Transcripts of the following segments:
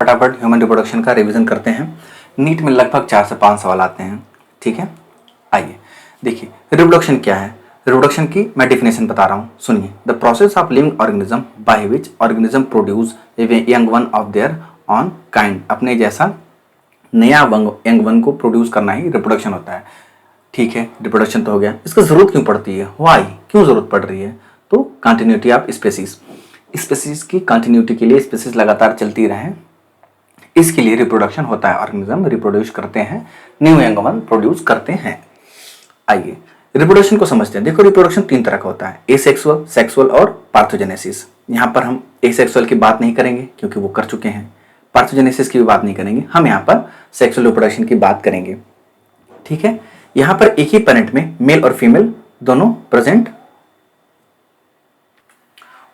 फटाफट human reproduction का revision करते हैं। नीट में लगभग 4 से 5 सवाल आते हैं, ठीक है। आइए देखिए रिप्रोडक्शन क्या है। रिप्रोडक्शन की मैं डेफिनेशन बता रहा हूँ, सुनिए। The process of living organism by which organism produce a young one of their on kind. अपने जैसा नया यंग वन को प्रोड्यूस करना ही रिप्रोडक्शन होता है, ठीक है। रिप्रोडक्शन तो हो गया। इसका जरूरत क्यों पड़ती है, वाई, क्यों जरूरत पड़ रही है? तो कंटिन्यूटी ऑफ स्पेसीज की कंटिन्यूटी के लिए स्पेसीज लगातार चलती रहे, इसके लिए रिप्रोडक्शन होता है। ऑर्गेनिज्म रिप्रोड्यूस करते हैं, न्यू यंग वन प्रोड्यूस करते हैं। आइए रिप्रोडक्शन को समझते हैं। देखो रिप्रोडक्शन 3 तरह का होता है, एसेक्सुअल, सेक्सुअल और पार्थोजेनेसिस। यहाँ पर हम एसेक्सुअल की बात नहीं करेंगे क्योंकि वो कर चुके हैं, पार्थोजेनेसिस की भी बात नहीं करेंगे, हम यहाँ पर सेक्सुअल रिप्रोडक्शन की बात करेंगे, ठीक है। यहाँ पर एक ही पेरेंट में मेल और फीमेल दोनों प्रेजेंट,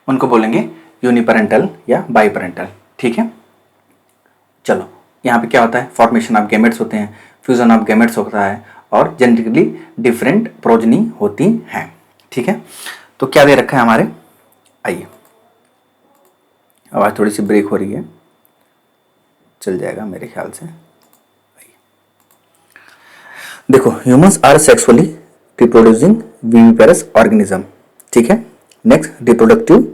उनको बोलेंगे यूनिपेरेंटल या बाईपेरेंटल, ठीक है। चलो यहाँ पे क्या होता है, फॉर्मेशन ऑफ गैमेट्स होते हैं, फ्यूजन ऑफ गैमेट्स होता है और जेनेटिकली डिफरेंट प्रोजनी होती हैं, ठीक है। तो क्या दे रखा है हमारे, आइए आवाज थोड़ी सी ब्रेक हो रही है, चल जाएगा मेरे ख्याल से। देखो humans are sexually reproducing viviparous organism, ठीक है। Next reproductive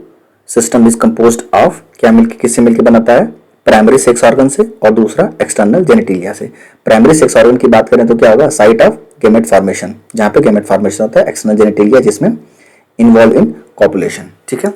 system is composed of, क्या मिलकर किससे मिलकर बनाता है, प्राइमरी सेक्स ऑर्गन से और दूसरा एक्सटर्नल जेनेटिलिया से। प्राइमरी सेक्स ऑर्गन की बात करें तो क्या होगा, साइट ऑफ गैमेट फॉर्मेशन, जहां पे गैमेट फॉर्मेशन होता है, एक्सटर्नल जेनेटिलिया जिसमें इन्वॉल्व इन कॉपुलेशन, ठीक है।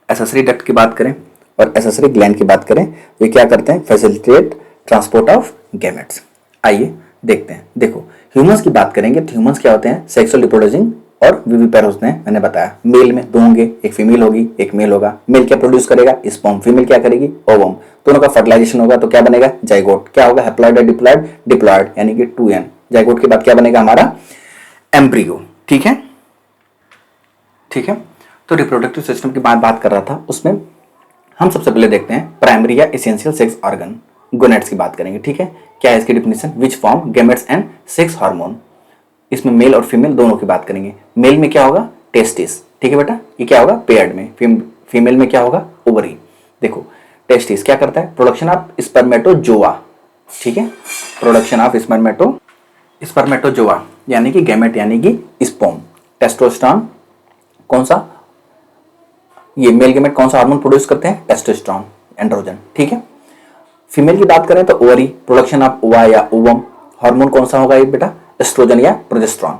एसेसरी डक्ट की बात करें और एसेसरी ग्लैंड की बात करें, ये क्या करते हैं, फैसिलिटेट ट्रांसपोर्ट ऑफ गैमेट्स। आइए देखते हैं। देखो ह्यूमंस की बात करेंगे तो ह्यूमंस क्या होते हैं, सेक्सुअल रिप्रोड्यूसिंग और विविपेर होते हैं, मैंने बताया। मेल में 2 होंगे, एक फीमेल होगी एक मेल होगा। मेल क्या प्रोड्यूस करेगा, स्पर्म, फीमेल क्या करेगी, ओवम। दोनों का फर्टिलाइजेशन होगा तो क्या बनेगा, जाइगोट। क्या होगा, हैप्लॉइड या डिप्लॉइड, डिप्लॉइड यानी कि 2n। जाइगोट के बाद क्या बनेगा हमारा, एम्ब्रियो, ठीक है, ठीक है। तो रिप्रोडक्टिव सिस्टम की बात कर रहा था, उसमें हम सबसे पहले देखते हैं प्राइमरी या एसेंशियल सेक्स ऑर्गन, गोनेट्स की बात करेंगे, ठीक है। क्या है इसकी definition, which form gametes and sex hormone. इसमें मेल और फीमेल दोनों की बात करेंगे। मेल में क्या होगा, टेस्टिस, ठीक है बेटा, ये क्या होगा पेयर्ड में। फीमेल में क्या होगा, ओवरी। देखो टेस्टिस क्या करता है, प्रोडक्शन ऑफ स्पर्मेटोजोआ, ठीक है, प्रोडक्शन ऑफ स्पर्मेटोजोआ यानी कि गैमेट यानी कि स्पर्म। टेस्टोस्टेरोन कौन सा, ये मेल गैमेट कौन सा हार्मोन प्रोड्यूस करते हैं, टेस्टोस्टेरोन, एंड्रोजन, ठीक है। फीमेल की बात करें तो ओवरी, प्रोडक्शन ऑफ ओवा या ओवम। हार्मोन कौन सा होगा ये बेटा, एस्ट्रोजन या प्रोजेस्टेरोन।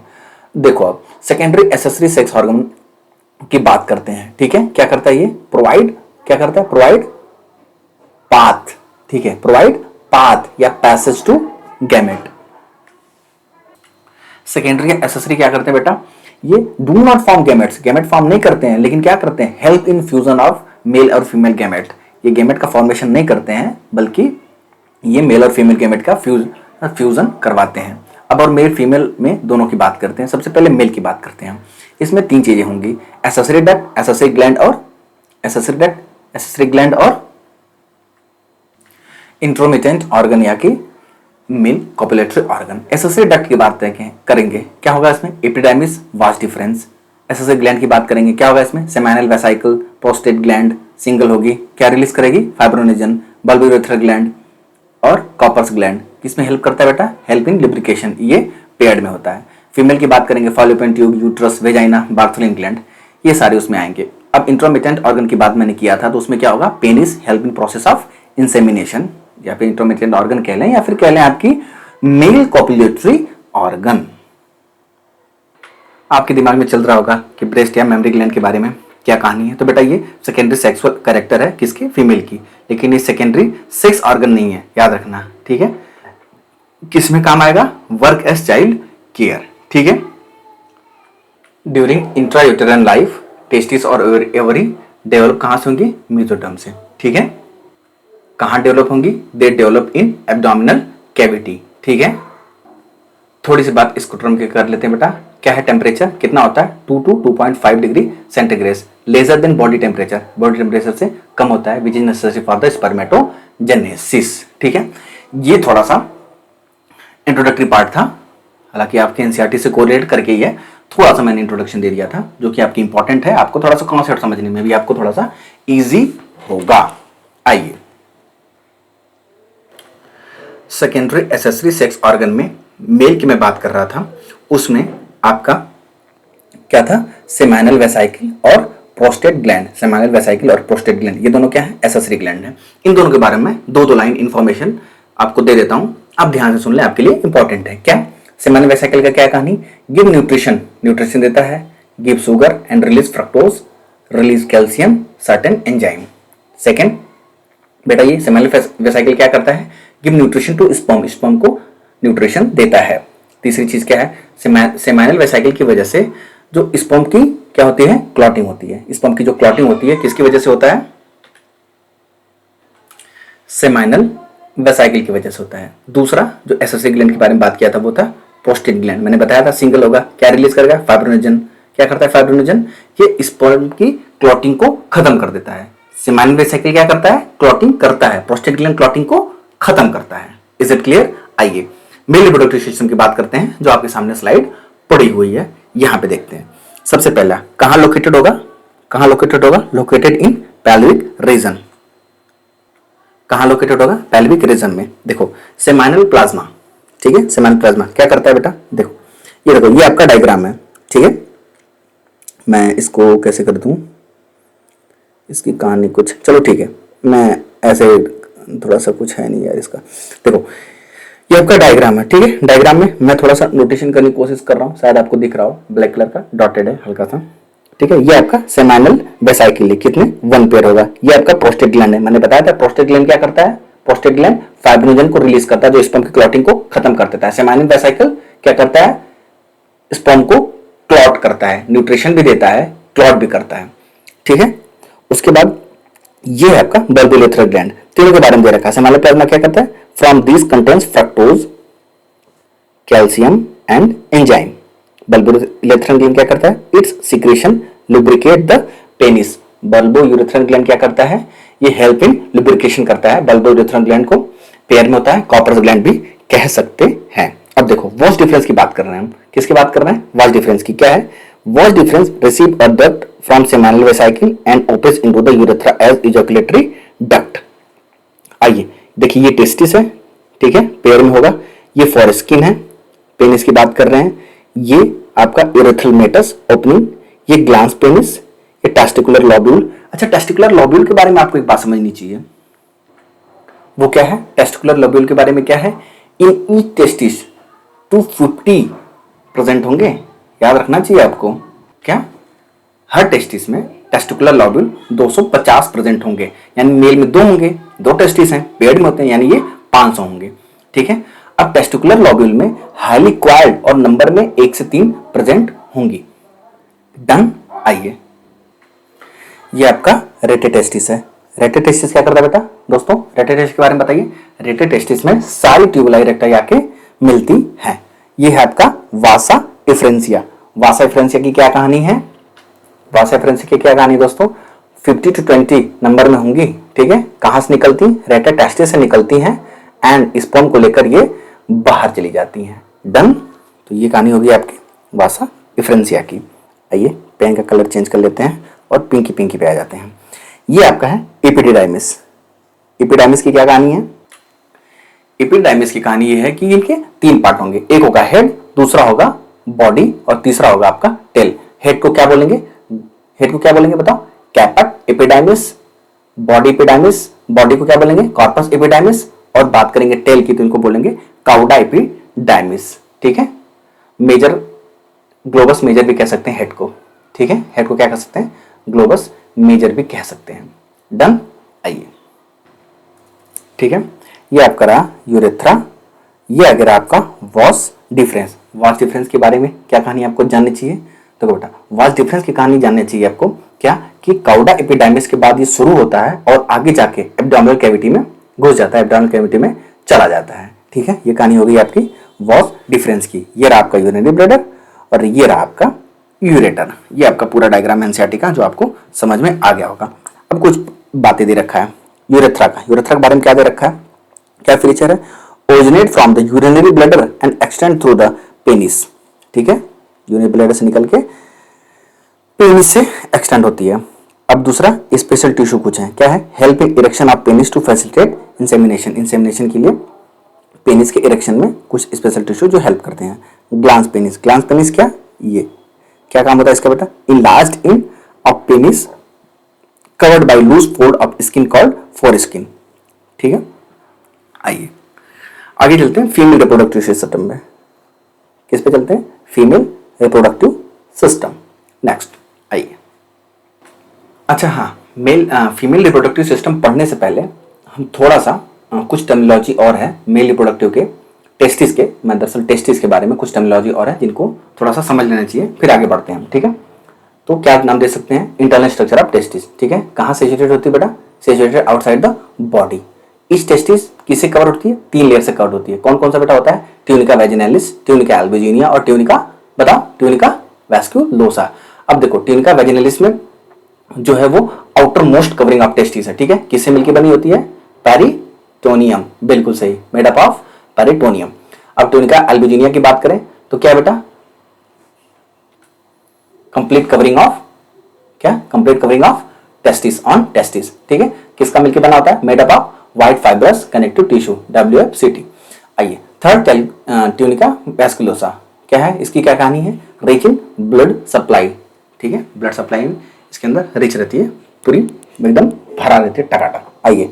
देखो अब सेकेंडरी एसेसरी सेक्स हार्मोन की बात करते हैं, ठीक है। क्या करता है ये, प्रोवाइड, क्या करता है, प्रोवाइड पाथ, ठीक है, प्रोवाइड पाथ या पैसेज टू गैमेट। सेकेंडरी या एसेसरी क्या करते हैं बेटा, ये do not form gametes, gamete form नहीं करते हैं, लेकिन क्या करते हैं, help in fusion of male और फीमेल गैमेट। ये गैमेट का फॉर्मेशन नहीं करते हैं, बल्कि ये मेल और फीमेल गैमेट का फ्यूजन करवाते हैं। अब और मेल फीमेल में दोनों की बात करते हैं। सबसे पहले मेल की बात करते हैं। इसमें 3 चीजें होंगी, एसेसरी डक्ट, एसेसरी ग्लैंड और इंट्रोमिटेंट ऑर्गन या कि male copulatory organ. Accessory duct की बात करेंगे, क्या होगा इसमें, epidermis vas deferens. Accessory gland की बात करेंगे, क्या होगा इसमें, seminal vesicle, prostate gland single होगी, क्या रिलीज करेगी, फाइब्रोनेजन, बल्बोरेथर ग्लैंड और कॉपर्स ग्लैंड। किसमें हेल्प करता है बेटा, हेल्प इन लिब्रिकेशन, ये पेयर्ड में होता है। फीमेल की बात करेंगे, Fallopian tube, uterus, vagina, Bartholin gland, ये सारे उसमें आएंगे। अब इंट्रोमिटेंट ऑर्गन की बात मैंने किया था, तो उसमें क्या होगा, penis, help in process of insemination, या फिर इंट्रोमिटेंट ऑर्गन कह लें, या फिर कह लें आपकी मेल कॉपुलेटरी ऑर्गन। आपके दिमाग में चल रहा होगा कि ब्रेस्ट या मेमरी ग्लैंड के बारे में क्या कहानी है। तो बेटा ये सेकेंडरी सेक्सुअल कैरेक्टर है, किसकी, फीमेल की, लेकिन ये सेकेंडरी सेक्स ऑर्गन नहीं है, याद रखना, ठीक है। किसमें काम आएगा, वर्क एज चाइल्ड केयर, ठीक है। ड्यूरिंग इंट्रायूटेरन लाइफ टेस्टिस और ओवरी डेवलप कहां से होंगी, मेसोडर्म से, ठीक है। कहां डेवलप होंगी, they develop in abdominal cavity, ठीक है। थोड़ी सी बात स्कूटरम की कर लेते हैं बेटा। क्या है टेम्परेचर, कितना होता है, 2 to 2.5 degree centigrade, lesser than body temperature से कम होता है, which is necessary for the spermatogenesis, ठीक है। ये थोड़ा सा इंट्रोडक्टरी पार्ट था, हालांकि आपके एनसीईआरटी से कोरिलेट करके ही है, थोड़ा सा मैंने इंट्रोडक्शन दे दिया था, जो कि आपकी इंपॉर्टेंट है, आपको थोड़ा सा कॉन्सेप्ट समझने में भी आपको थोड़ा सा इजी होगा। आइए सेकेंडरी एसेसरी सेक्स ऑर्गन में मेल की मैं बात कर रहा था, उसमें आपका क्या था, सेमाइनल वेसाइकिल और प्रोस्टेट ग्लैंड। सेमाइनल वेसाइकिल और प्रोस्टेट ग्लैंड ये दोनों क्या है, एसेसरी ग्लैंड है। इन दोनों के बारे में दो लाइन इंफॉर्मेशन आपको दे देता हूं, आप ध्यान से सुन ले, आपके लिए इंपॉर्टेंट है। क्या सेमाइनल वेसाइकिल का क्या कहानी, गिव न्यूट्रिशन, न्यूट्रिशन देता है, give sugar and release fructose, release calcium, certain enzyme. Second बेटा ये सेमाइनल वेसाइकिल क्या करता है, give nutrition to sperm, sperm को न्यूट्रिशन देता है। तीसरी चीज क्या है, सेमाइनल वेसाइकिल की वजह से जो स्पर्म की क्या होती है, क्लॉटिंग होती है। स्पर्म की जो क्लॉटिंग होती है किसकी वजह से होता है, सेमाइनल वेसाइकिल की वजह से होता है। दूसरा जो एसेसरी ग्लैंड के बारे में बात किया था वो था प्रोस्टेट ग्लैंड। मैंने बताया था सिंगल होगा, क्या रिलीज करेगा, फाइब्रोनोजन। क्या करता है फाइब्रोनोजन, ये स्पर्म की क्लॉटिंग को खत्म कर देता है। सेमाइनल वेसाइकिल क्या करता है, क्लॉटिंग करता है, प्रोस्टेट ग्लैंड क्लॉटिंग को खत्म करता है। Is it clear. आइए मेल रिप्रोडक्टिव सिस्टम की बात करते हैं, जो आपके सामने स्लाइड पड़ी हुई है, यहां पे देखते हैं। सबसे पहला कहां लोकेटेड होगा, कहां लोकेटेड होगा, लोकेटेड इन पैल्विक रीजन। कहां लोकेटेड होगा, पैल्विक रीजन में। देखो सेमाइनल प्लाज्मा, ठीक है, सेमाइनल प्लाज्मा क्या करता है बेटा, देखो ये देखो, ये आपका डायग्राम है, ठीक है। मैं इसको कैसे कर दूं, इसकी कहानी कुछ, चलो ठीक है, मैं ऐसे थोड़ा सा कुछ है नहीं यार इसका। देखो ये आपका डायग्राम है, ठीक है। डायग्राम में मैं थोड़ा सा नोटेशन करने की कोशिश कर रहा हूँ, शायद आपको दिख रहा हो, ब्लैक कलर का डॉटेड है हल्का सा, ठीक है। ये आपका सेमाइनल वेसाइकिल कितने, 1 पेयर होगा। ये आपका प्रोस्टेट ग्लैंड है, मैंने बताया था प्रोस्टेट ग्लैंड क्या करता है, प्रोस्टेट ग्लैंड फाइब्रोनोजन को रिलीज करता है, जो स्पर्म की क्लॉटिंग को खत्म कर देता है। सेमाइनल वेसाइकिल क्या करता है, स्पर्म को क्लॉट करता है, न्यूट्रिशन भी देता है, क्लॉट भी करता है, ठीक है। उसके बाद ये है आपका बल्बोलेथरल ग्लैंड, तीनों के बारे में दे रखा है। सेमाइनल प्लाज्मा क्या करता है, from this contains fructose, calcium and enzyme. Bulbourethral gland क्या करता है, its secretion lubricate the penis. Bulbourethral gland क्या करता है, ये हेल्प इन लुब्रिकेशन करता है। बल्बोयूरेथ्रल ग्लैंड को पेयर में होता है, कॉपर्स ग्लैंड भी कह सकते हैं। अब देखो वॉश डिफरेंस की बात कर रहे हैं हम, किसकी बात कर रहे हैं, वॉश डिफरेंस की। क्या है, vas deferens receive a duct from seminal vesicle and opens into the urethra as ejaculatory duct. आइए देखिए, ये टेस्टिस है, ठीक है, पेयर में होगा। ये फॉरस्किन है, पेनिस की बात कर रहे हैं। ये आपका यूरेथ्रल मेटस ओपनिंग, ये ग्लांस पेनिस, ये टेस्टिकुलर लॉब्यूल। अच्छा, टेस्टिकुलर लॉब्यूल के बारे में आपको एक बात समझनी चाहिए, वो क्या है, टेस्टिकुलर लॉब्यूल के बारे में क्या है, इन ईच टेस्टिस 250 प्रेजेंट होंगे, याद रखना चाहिए आपको। क्या, हर टेस्टिस में टेस्टिकुलर लॉब्यूल 250 प्रेजेंट होंगे, यानी मेल में 2 होंगे, 2 टेस्टिस हैं, पेड में होते हैं, यानी ये 500 होंगे, ठीक है। अब टेस्टिकुलर लॉब्यूल में हाईली क्वाइल्ड और नंबर में 1 से 3 प्रेजेंट होंगी। डन। आइए ये आपका रेटेटेस्टिस है। रेटेटेस्टिस क्या करता है बेटा, दोस्तों रेटेटेस्टिस के बारे में बताइए। रेटेटेस्टिस में सारी ट्यूबुलाई रेक्टाई आके मिलती है। ये है आपका वासा डिफरेंशिया। वासा डिफरेंशिया की क्या कहानी है, वासा डिफरेंशिया की क्या कहानी दोस्तों, 50 to 20 नंबर में होंगी, ठीक है। कहां से निकलती, रेटेटेस्टिस से निकलती हैं एंड स्पर्म को लेकर ये बाहर चली जाती हैं। डन। तो ये कहानी होगी आपकी वासा डिफरेंशिया की। आइए पेन का कलर चेंज कर लेते हैं और पिंकी पिंकी पे आ जाते हैं। ये आपका है एपिडिडाइमिस। एपिडाइमिस की क्या कहानी है, एपिडाइमिस की कहानी ये है कि इनके 3 पार्ट होंगे, एक होगा हेड, दूसरा होगा बॉडी और तीसरा होगा आपका टेल। हेड को क्या बोलेंगे, हेड को क्या बोलेंगे बताओ, कैपट एपिडाइमिस। बॉडी एपिडाइमिस, बॉडी को क्या बोलेंगे, कॉर्पस एपिडाइमिस। और बात करेंगे टेल की तो इनको बोलेंगे काउडा एपिडाइमिस, ठीक है। मेजर, ग्लोबस मेजर भी कह सकते हैं हेड को, ठीक है। हेड को क्या कह सकते हैं, ग्लोबस मेजर भी कह सकते हैं। डन। आइए ठीक है, ये आपका रहा यूरेथ्रा, ये अगर आपका वॉस डिफरेंस। वॉस डिफरेंस के बारे में क्या कहानी आपको जाननी चाहिए, तो बेटा वॉस डिफरेंस की कहानी जाननी चाहिए आपको, क्या कि काउडा एपिडाइमिस के बाद ये शुरू होता है और आगे जाके एब्डोमिनल कैविटी में घुस जाता है, एब्डोमिनल कैविटी में चला जाता है, ठीक है। ये कहानी हो गई आपकी वॉस डिफरेंस की। ये रहा आपका यूरिनरी ब्लैडर और ये रहा आपका यूरेटर। ये आपका पूरा डायग्राम एनसीईआरटी का जो आपको समझ में आ गया होगा। अब कुछ बातें दे रखा है यूरेथ्रा का। यूरेथ्रा के बारे में क्या दे रखा है, क्या फीचर है, originate from the urinary bladder and extend through the penis, ठीक है। यूरिनरी ब्लैडर से निकल के पेनिस से एक्सटेंड होती है। अब दूसरा स्पेशल टिश्यू कुछ है, क्या है, help in erection of penis to facilitate insemination. Insemination के लिए पेनिस के इरेक्शन में कुछ स्पेशल टिश्यू जो हेल्प करते हैं। ग्लांस पेनिस, ग्लांस पेनिस क्या, ये क्या काम होता है इसका बेटा, enlarged end of penis covered by loose fold of skin called foreskin. ठीक है, आइए आगे चलते हैं फीमेल रिप्रोडक्टिव सिस्टम में। किस पे चलते हैं, फीमेल रिप्रोडक्टिव सिस्टम। नेक्स्ट आइए, अच्छा हाँ, फीमेल रिप्रोडक्टिव सिस्टम पढ़ने से पहले हम थोड़ा सा कुछ टर्मिनोलॉजी और है मेल रिप्रोडक्टिव के, टेस्टिस के, मैं दरअसल टेस्टिस के बारे में कुछ टर्मिनोलॉजी और है जिनको थोड़ा सा समझ लेना चाहिए, फिर आगे बढ़ते हैं हम। ठीक है, तो क्या नाम दे सकते हैं, इंटरनल स्ट्रक्चर ऑफ टेस्टिस। ठीक है, कहाँ सिचुएटेड होती है बेटा, सिचुएटेड आउटसाइड द बॉडी। इस टेस्टिस किससे कवर होती है, 3 लेयर से कवर होती है। कौन कौन सा बेटा होता है, ट्यूनिका वेजिनालिस, ट्यूनिका एल्बुजिनिया और ट्यूनिका, बताओ, ट्यूनिका वैस्कुलोसा। अब देखो ट्यूनिका वेजिनालिस में जो है वो outer most covering of testis है। ठीक है, किससे मिलकर बनी होती है, पेरिटोनियम, बिल्कुल सही, मेड अप ऑफ पेरिटोनियम। अब ट्यूनिका एल्बुजिनिया की बात करें तो क्या बेटा, कंप्लीट कवरिंग ऑफ, क्या, complete covering of testis on testis. ठीक है, किसका मिलकर बना होता है, made up of white fibrous connective tissue, WFCT। आइए थर्ड ट्यूनिका वैस्कुलोसा, क्या है, इसकी क्या कहानी है, रिच इन ब्लड सप्लाई। ठीक है, ब्लड सप्लाई में इसके अंदर रिच रहती है, पूरी एकदम भरा रहती है टकाटक। आइए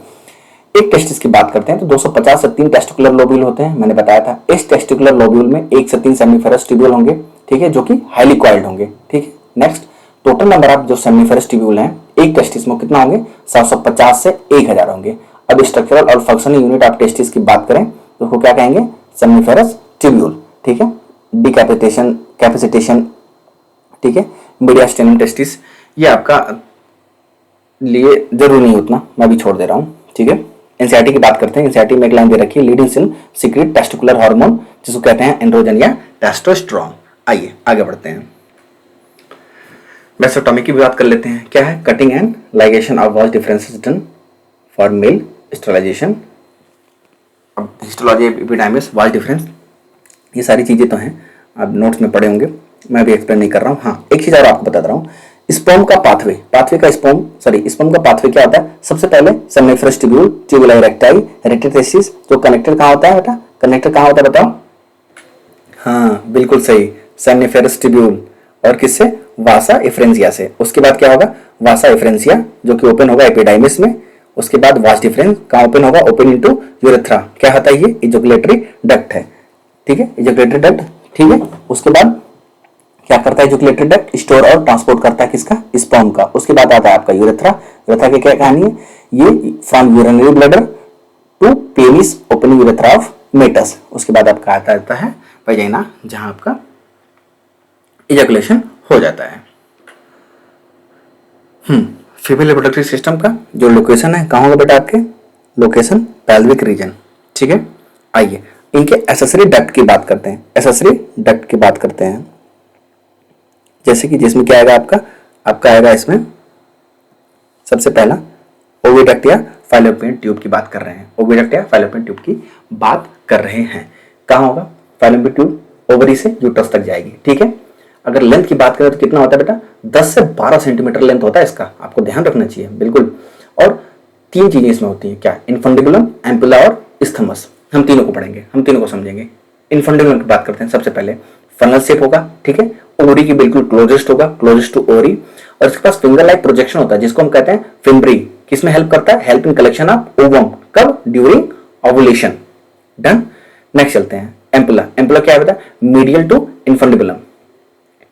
एक टेस्टिस की बात करते हैं तो 250 से 3 टेस्टिकुलर लोब्यूल होते हैं, मैंने बताया था। इस टेस्टिकुलर लोब्यूल में 1 से 3 सेमिफेरस ट्यूब्यूल होंगे। ठीक है, जो कि हाईली कॉइल्ड होंगे। ठीक है, नेक्स्ट टोटल नंबर ऑफ जो सेमिफेरस ट्यूब्यूल हैं एक टेस्टिस में कितना होंगे, 750 से 1000 होंगे। अब स्ट्रक्चरल और फंक्शनल यूनिट ऑफ टेस्टिस की बात करें तो उसको क्या कहेंगे, सेमिफेरस ट्यूब्यूल। ठीक है, डिकैपिटेशन, कैपेसिटेशन, ठीक है, मीडियास्टेनम टेस्टिस, ये आपका लिए जरूरी नहीं उतना, मैं भी छोड़ दे रहा हूँ। ठीक है, एनसीईआरटी की बात करते हैं। एनसीईआरटी में एक लाइन दे रखी है, leading cell secrete testicular hormone, जिसको कहते हैं एंड्रोजन या टेस्टोस्टेरोन। आइए आगे बढ़ते हैं, वेसोटॉमी की बात कर लेते हैं। क्या है, cutting and ligation of vas deferens done for male sterilisation. अब हिस्टोलॉजी, एपिडाइमिस, वाल्स डिफरेंस, ये सारी चीजें तो हैं, आप नोट्स में पढ़े होंगे, मैं भी एक्सप्लेन नहीं कर रहा हूँ। हाँ, एक चीज और आपको बता रहा हूँ, स्पर्म का पाथवे, स्पर्म का पाथवे क्या होता है, सबसे पहले सेमिफेरस ट्यूब्यूल, ट्यूबुला इरेक्टाई, रेटिटेसिस, जो कनेक्टेड कहाँ होता है बेटा, कनेक्टेड कहाँ होता है बताओ, हाँ बिल्कुल सही, सेमिफेरस ट्यूब्यूल, और किससे, वासा एफ्रेंसिया से। उसके बाद क्या होगा, वासा एफ्रेंसिया जो कि ओपन होगा एपिडाइमिस में। उसके बाद वास डिफरेंस कहाँ ओपन होगा, ओपन इनटू यूरेथ्रा। क्या होता है ये, इजोकुलेटरी डक्ट है। ठीक है, इजोकुलेटरी डक्ट। ठीक है, उसके बाद क्या करता है इजोकुलेटरी डक्ट, स्टोर और ट्रांसपोर्ट करता है किसका, स्पर्म का। उसके बाद आता है आपका यूरेथ्रा। यूरेथ्रा की क्या कहानी है, ये from urinary bladder to penis opening urethra of meatus. उसके बाद आपका आता है वजाइना, जहां आपका इजैकुलेशन हो जाता है। फीमेल रिप्रोडक्टिव सिस्टम का जो लोकेशन है कहाँ होगा बेटा, आपके लोकेशन पेल्विक रीजन। ठीक है, आइए इनके एसेसरी डक्ट की बात करते हैं। एसेसरी डक्ट की बात करते हैं, जैसे कि जिसमें क्या आएगा आपका आएगा इसमें सबसे पहला ओविडक्ट या फालोपियन ट्यूब की बात कर रहे हैं। ओविडक्ट या फालोपियन ट्यूब की बात कर रहे हैं, कहाँ होगा, फालोपियन ट्यूब ओवरी से यूट्रस तक जाएगी। ठीक है, अगर लेंथ की बात करें तो कितना होता है बेटा, 10 से 12 सेंटीमीटर लेंथ होता है इसका, आपको ध्यान रखना चाहिए बिल्कुल। और 3 चीजें इसमें होती हैं, क्या, इनफंडिबुलम, एम्पुला और इस्थमस। हम तीनों को पढ़ेंगे, हम तीनों को समझेंगे। इनफंडिबुलम की बात करते हैं, सबसे पहले फनल शेप होगा। ठीक है, ओवरी की बिल्कुल क्लोजेस्ट होगा, क्लोजेस्ट टू ओवरी, और इसके पास फिंगर लाइक प्रोजेक्शन होता है जिसको हम कहते हैं फिम्ब्री। किसमें हेल्प करता है, help in collection of ovum, कब, ड्यूरिंग ओवुलेशन। डन, नेक्स्ट चलते हैं एम्पुला। एम्पुला क्या होता है, मीडियल टू इनफंडिबुलम।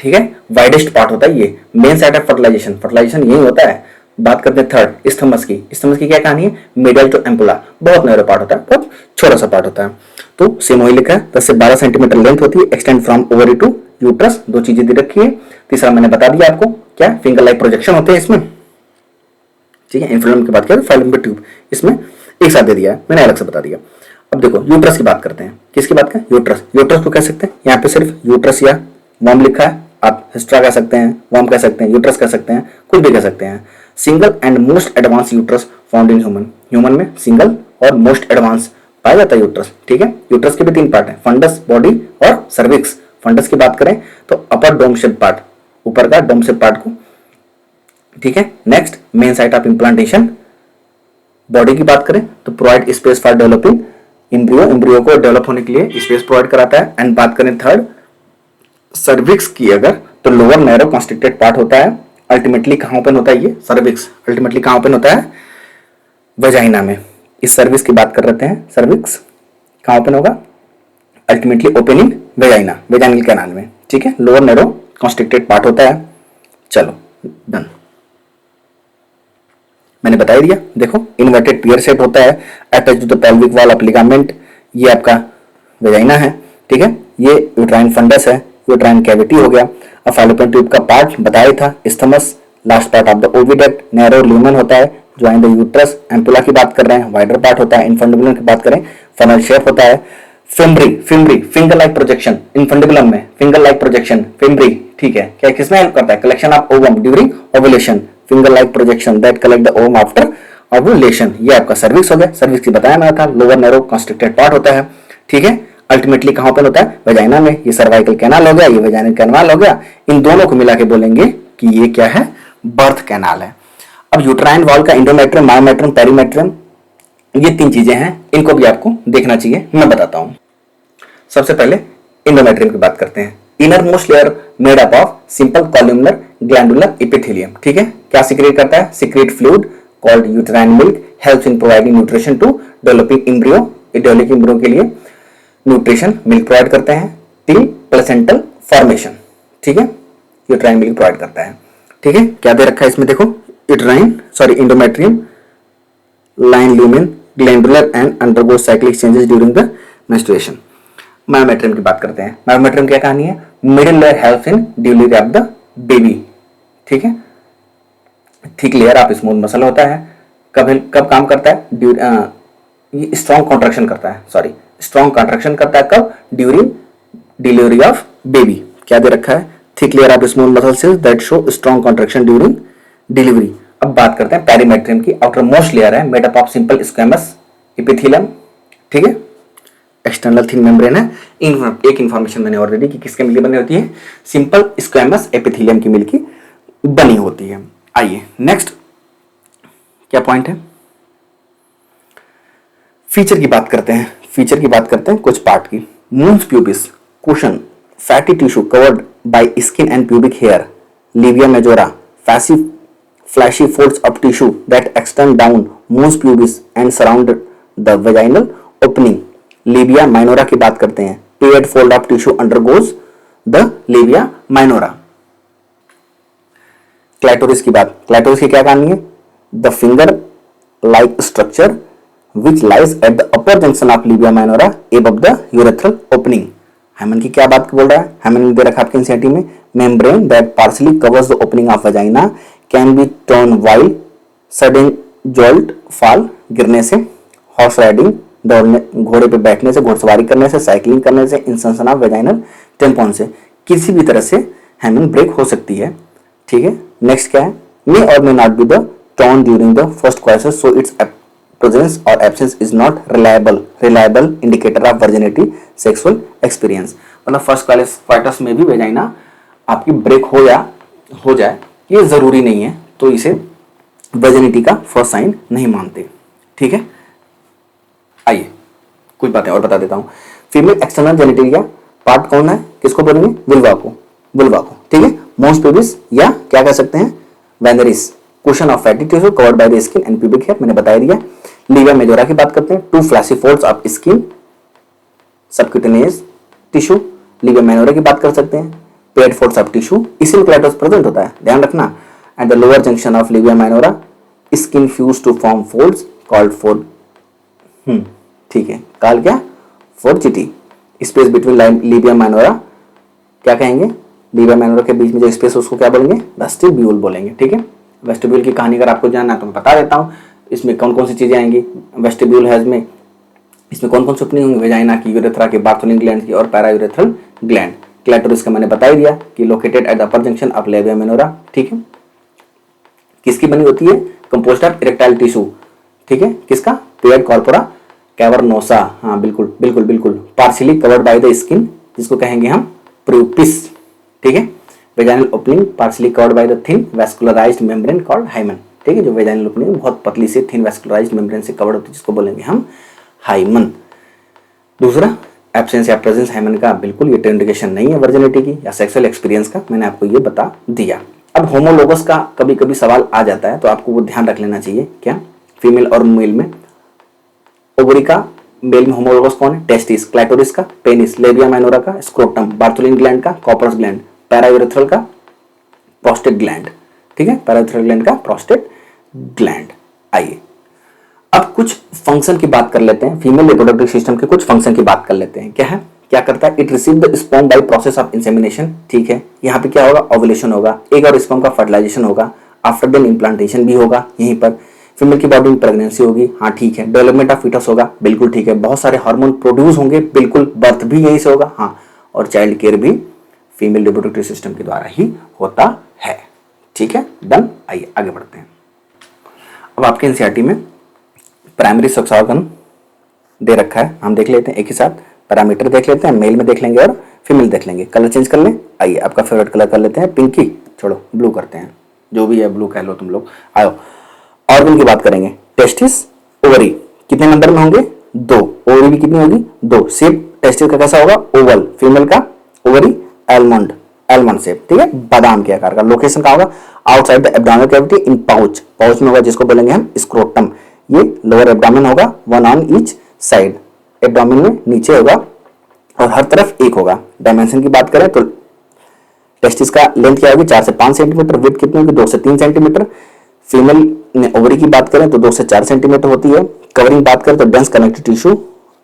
ठीक है, वाइडेस्ट पार्ट होता है ये, main side of fertilization, fertilization यही होता है। बात करते हैं थर्ड इस्थमस की। इस्थमस की क्या कहानी है, मिडियल टू एम्पुला, बहुत नैरो पार्ट होता है, बहुत छोटा सा पार्ट होता है। तो सेम वही लिखा है, 10 से 12 सेंटीमीटर लेंथ होती है, extend from ovary to uterus. 2 चीजें दे रखी है। तीसरा मैंने बता दिया आपको, क्या, फिंगर लाइक प्रोजेक्शन होते हैं इसमें। ठीक है, इन्फ्लुएंस की बात करें फालोपियन ट्यूब, इसमें एक साथ दे दिया है, मैंने अलग से बता दिया। अब देखो यूट्रस की बात करते हैं, किसकी बात करें, यूट्रस। यूट्रस को कह सकते हैं, यहाँ पे सिर्फ यूट्रस या वॉम लिखा है, आप हिस्ट्रा कह सकते हैं, वॉम कह सकते हैं, यूट्रस कह सकते हैं, कुछ भी कह सकते हैं। Single and most advance uterus found in human. Human में सिंगल और मोस्ट एडवांस पाया जाता है यूट्रस। ठीक है, यूट्रस के भी 3 पार्ट है, फंडस, बॉडी और सर्विक्स। फंडस की बात करें तो अपर डोम शेप पार्ट, ऊपर का डोम शेप पार्ट को। ठीक है, next main site of implantation. Body की बात करें तो provide space for developing embryo को डेवलप होने के लिए स्पेस प्रोवाइड कराता है। एंड बात करें थर्ड सर्विक्स की अगर, तो लोअर नैरो कॉन्स्ट्रिक्टेड पार्ट होता है। अल्टीमेटली कहाँ ओपन होता है ये सर्विक्स, अल्टीमेटली कहाँ ओपन होता है वजाइना में। इस सर्विक्स की बात कर रहे हैं, सर्विक्स कहाँ ओपन होगा, ultimately open in vagina, vaginal canal में, ठीक है। लोअर नैरो कॉन्स्ट्रिक्टेड पार्ट होता है। चलो डन, मैंने बता ही दिया। देखो इन्वर्टेड पियर शेप होता है, attach to the pelvic wall of ligament, ये आपका वेजाइना है, ठीक है। ये यूट्राइन फंडस है, यूट्राइन कैविटी हो गया। अब फैलोपियन ट्यूब का पार्ट बताया था, isthmus, last part of the oviduct, narrow lumen होता है, ज्वाइन द यूट्रस, एम्पुला की बात कर रहे हैं, वाइडर पार्ट होता है। इनफंडिबुलम की बात करें, फनल शेप होता है। Fimbriae finger like projection, infundibulum में फिंगर लाइक प्रोजेक्शन, फिम्बरी, ठीक है। क्या किसमें हेल्प करता है, collection of ovum during ovulation, finger like projection that collect the ovum after ovulation. ये आपका सर्विक्स हो गया। सर्विक्स की बताया मैंने था, लोअर नैरो कॉन्स्ट्रिक्टेड पार्ट होता है, ठीक है। अल्टीमेटली कहां ओपन होता है वजाइना में। ये सर्वाइकल कैनाल हो गया, ये वजाइनल कैनाल हो गया। इन दोनों को मिला के बोलेंगे कि ये क्या है, बर्थ कैनाल है। अब यूट्राइन वॉल का इंडोमेट्रियम, मायोमेट्रियम, पेरीमेट्रियम, ये तीन चीजें हैं, इनको भी आपको देखना चाहिए, मैं बताता हूं। सबसे पहले इंडोमेट्रियम की बात करते हैं। Inner most layer made up of simple columnar glandular epithelium, ठीक है। क्या सिक्रेट करता है, secrete fluid called uterine milk, helps in providing nutrition to developing embryo. Developing embryo के लिए न्यूट्रिशन मिल्क प्रोवाइड करते हैं टिल प्लेसेंटल फॉर्मेशन, ठीक है। यूट्राइन मिल्क प्रोवाइड करता है, ठीक है। क्या दे रखा है इसमें, देखो endometrium, line lumen, glandular and undergo cyclic changes during the menstruation. Myometrium की बात करते हैं। मायोमेट्रियम क्या कहानी है, middle layer helps in delivery of the baby, ठीक है। Thick layer of smooth muscle होता है, कब काम करता है, ये स्ट्रॉन्ग कॉन्ट्रैक्शन करता है, स्ट्रॉन्ग कॉन्ट्रैक्शन करता है कब, ड्यूरिंग डिलीवरी ऑफ बेबी। क्या दे रखा है, thick layer of smooth muscle cells that show strong contraction during delivery. अब बात करते हैं पेरीमेट्रियम की। आउटर मोस्ट लेयर है made up of simple squamous epithelium, ठीक है। एक्सटर्नल थिन मेम्ब्रेन है। एक इंफॉर्मेशन मैंने और दे दी कि किसके मिलकर बनी होती है, सिंपल स्क्वेमस एपिथेलियम की मिलकर बनी होती है। आइए नेक्स्ट क्या पॉइंट है, फीचर की बात करते हैं। फीचर की बात करते हैं कुछ पार्ट की। Mons pubis cushion fatty tissue covered by skin and pubic hair, labia majora fleshy folds of tissue that extend down mons pubis and surround the vaginal opening. Labia minora की बात करते हैं, paired fold of tissue undergoes the labia minora. क्लैटोरिस की बात, क्लैटोरिस की क्या कहानी है, the finger like structure which lies at the upper junction of labia minora above the urethral opening. हैमन की क्या बात बोल रहा है, हैमन दे रखा आपके एनसीईआरटी में, membrane that partially covers the opening of vagina can be torn while sudden jolt fall, गिरने से, हॉर्स राइडिंग दौड़ने, घोड़े पे बैठने से, घोड़सवारी करने से, साइकिलिंग करने से, इंसंसन ऑफ वेजाइनल टेम्पॉन से, किसी भी तरह से हैमन ब्रेक हो सकती है, ठीक है। नेक्स्ट क्या है, मे और may not be the torn during the first crisis, so its presence or absence is not reliable indicator of virginity sexual experience. मतलब फर्स्ट क्वार्टर्स में भी वेजाइना आपकी ब्रेक हो या हो जाए ये जरूरी नहीं है, तो इसे वर्जिनिटी का फर्स्ट साइन नहीं मानते, ठीक है। आइए कुछ बातें और बता देता हूं। फीमेल एक्सटर्नल जेनिटलिया पार्ट कौन है, किसको बोलेंगे, वुल्वा को, ठीक है। मोन्स प्यूबिस या क्या कह सकते हैं, veneris, cushion of fatty tissue covered by the skin and pubic hair, मैंने बता दिया। लिविया मेजोरा की बात करते हैं, two fleshy folds of skin subcutaneous tissue. Labia minora की बात कर सकते हैं, पेड फोल्ड्स ऑफ टिश्यू, इसी क्लैटोस प्रेजेंट होता है, ध्यान रखना। At the lower junction of labia minora skin fuse to form folds called fold, ठीक है, कॉल क्या, fourchette. Space between labia minora क्या कहेंगे, लिविया माइनोरा के बीच में जो स्पेस उसको क्या बोलेंगे, वेस्टिब्यूल बोलेंगे, ठीक है। वेस्टिब्यूल की कहानी अगर आपको जानना है तो मैं बता देता हूँ, इसमें कौन कौन सी चीजें आएंगी। वेस्टिब्यूल है इसमें कौन कौन सी ओपनिंग होंगी, वेजाइना की, यूरेथ्रा की, बार्थोलिन ग्लैंड की और पैरायूरेथ्रल ग्लैंड। क्लैटोरिस का मैंने बता ही दिया कि located at the upper junction of labia minora, ठीक है। किसकी बनी होती है, कंपोज्ड ऑफ इरेक्टाइल टिश्यू, ठीक है, किसका, पेयर्ड कॉर्पोरा कैवर्नोसा, हाँ बिल्कुल, partially covered by the skin, जिसको कहेंगे हम प्रूपिस, ठीक है। Vaginal opening partially covered by the thin vascularised membrane called hymen, ठीक है। जो वेजाइनल ओपनिंग बहुत पतली से थिन वैस्कुलराइज्ड मेम्ब्रेन से कवर्ड होती है, जिसको बोलेंगे हम हाइमन। दूसरा, एब्सेंस या प्रेजेंस है, मैंने कहा बिल्कुल ये तो इंडिकेशन नहीं है वर्जिनिटी की या सेक्सुअल एक्सपीरियंस का, मैंने आपको ये बता दिया। अब होमोलोगस का कभी कभी सवाल आ जाता है, तो आपको वो ध्यान रख लेना चाहिए। क्या? फीमेल और मेल में ओवरी का मेल में होमोलोगस कौन है? टेस्टिस, क्लैटोरिस का, पेनिस, लेबिया माइनोरा का, स्क्रोटम, बार्थोलिन ग्लैंड का, कॉपर्स ग्लैंड, पैरायूरेथ्रल का, प्रोस्टेट ग्लैंड। ठीक है, पैरायूरेथ्रल ग्लैंड का, प्रोस्टेट ग्लैंड। आइए अब कुछ फंक्शन की बात कर लेते हैं, फीमेल रिप्रोडक्टिव सिस्टम के कुछ फंक्शन की बात कर लेते हैं। क्या है, क्या करता है? It receive the sperm by process of insemination. ठीक है, यहाँ पे क्या होगा? ओवुलेशन होगा, एग और स्पर्म का फर्टिलाइजेशन होगा, आफ्टर देन इम्प्लांटेशन भी होगा यहीं पर। फीमेल की बॉडी में प्रेगनेंसी होगी, हाँ ठीक है। डेवलपमेंट ऑफ फीटस होगा, बिल्कुल ठीक है। बहुत सारे हार्मोन प्रोड्यूस होंगे, बिल्कुल। बर्थ भी यहीं से होगा, हाँ। और चाइल्ड केयर भी फीमेल रिप्रोडक्टिव सिस्टम के द्वारा ही होता है। ठीक है, डन। आइए आगे बढ़ते हैं। अब आपके एनसीईआरटी में प्राइमरी सेक्स ऑर्गन दे रखा है, हम देख लेते हैं एक ही साथ। पैरामीटर देख लेते हैं, मेल में देख लेंगे और फीमेल देख लेंगे। कलर चेंज कर लें। आइए आपका फेवरेट कलर कर लेते हैं पिंकी, छोड़ो ब्लू करते हैं, जो भी है ब्लू कह लो तुम लोग। आओ ऑर्गन की बात करेंगे। टेस्टिस, ओवरी कितने नंबर में होंगे? 2। ओवरी भी कितनी होगी? 2। शेप टेस्टिस का कैसा होगा? ओवल। फीमेल का ओवरी एलमंड, एलमंड शेप। ठीक है, बादाम के आकार का। लोकेशन कहाँ होगा? Outside the abdominal cavity in pouch, pouch में होगा जिसको बोलेंगे हम स्क्रोटम। ये लोअर एब्डोमेन होगा, 1 ऑन ईच साइड। एब्डोमेन में नीचे होगा और हर तरफ एक होगा। डायमेंशन की बात करें तो टेस्टिस का लेंथ क्या होगी? 4 से 5 सेंटीमीटर। विड्थ कितनी होगी? 2 से 3 सेंटीमीटर। फीमेल में ओवरी की बात करें तो 2 से 4 सेंटीमीटर होती है। कवरिंग बात करें तो dense connective tissue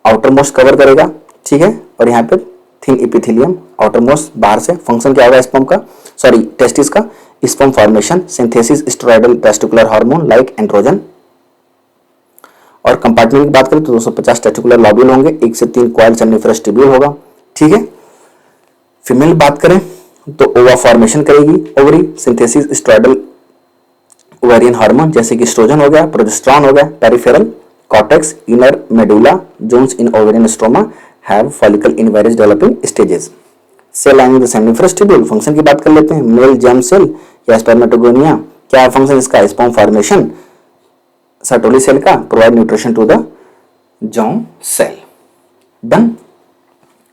outer most cover करेगा। ठीक है, और यहाँ पे थिन एपिथेलियम आउटर मोस्ट बाहर से। फंक्शन क्या होगा स्पर्म का, सॉरी टेस्टिस का? Sperm formation, synthesis steroidal testicular hormone like androgen. और कंपार्टमेंट की बात करें तो 250 टेस्टिकुलर लॉब्यूल होंगे, 1 से 3 कॉइल सेमिनिफरस ट्यूब्यूल होगा। ठीक है, फीमेल बात करें तो ओवा फॉर्मेशन करेगी ovary, synthesis steroidal ovarian hormone जैसे कि एस्ट्रोजन हो गया, प्रोजेस्टेरॉन हो गया। Peripheral cortex, inner medulla, zones in ovarian stroma have follicle in various developing stages. Cell lining the seminiferous tubule. Function की बात कर लेते हैं। मेल जर्म सेल या स्पर्मेटोगोनिया, क्या है फंक्शन इसका? Sperm formation. सर्टोली सेल का provide nutrition to the germ cell. Done.